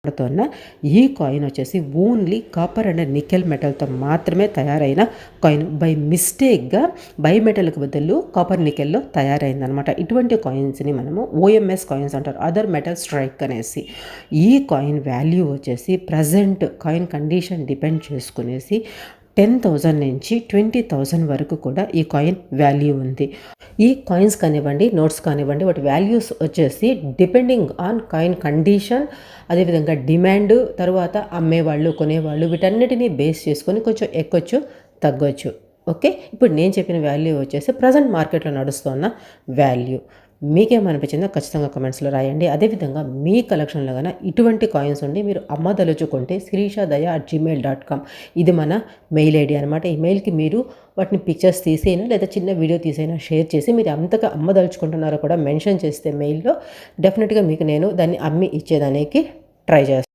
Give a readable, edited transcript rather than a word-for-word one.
వాడుతున్న ఈ కాయిన్ వచ్చేసి ఓన్లీ కాపర్ అండ్ నికెల్ మెటల్తో మాత్రమే తయారైన కాయిన్. బై మిస్టేక్గా మెటల్కి బదులు కాపర్ నికెల్లో తయారైందనమాట. ఇటువంటి కాయిన్స్ని మనము ఓఎంఎస్ కాయిన్స్ అంటారు, అదర్ మెటల్ స్ట్రైక్ అనేసి. ఈ కాయిన్ వాల్యూ వచ్చేసి ప్రజెంట్ కాయిన్ కండిషన్ డిపెండ్ చేసుకునేసి 10,000 నుంచి 20,000 వరకు కూడా ఈ కాయిన్ వాల్యూ ఉంది. ఈ కాయిన్స్ కానివ్వండి, నోట్స్ కానివ్వండి, వాటి వాల్యూస్ వచ్చేసి డిపెండింగ్ ఆన్ కాయిన్ కండిషన్, అదేవిధంగా డిమాండ్, తర్వాత అమ్మేవాళ్ళు కొనేవాళ్ళు వీటన్నిటినీ బేస్ చేసుకొని కొంచెం ఎక్కొచ్చు తగ్గొచ్చు. ఓకే, ఇప్పుడు నేను చెప్పిన వాల్యూ వచ్చేసి ప్రజెంట్ మార్కెట్లో నడుస్తున్న వాల్యూ. మీకేమనిపించిందో ఖచ్చితంగా కమెంట్స్లో రాయండి. అదేవిధంగా మీ కలెక్షన్లో కానీ ఇటువంటి కాయిన్స్ ఉండి మీరు అమ్మదలుచుకుంటే sirisha.daya@gmail.com ఇది మన మెయిల్ ఐడి అనమాట. ఈ మెయిల్కి మీరు వాటిని పిక్చర్స్ తీసైనా లేదా చిన్న వీడియో తీసైనా షేర్ చేసి మీరు అంతగా అమ్మదలుచుకుంటున్నారో కూడా మెన్షన్ చేస్తే మెయిల్లో డెఫినెట్గా మీకు నేను దాన్ని అమ్మి ఇచ్చేదానికి ట్రై చేస్తాను.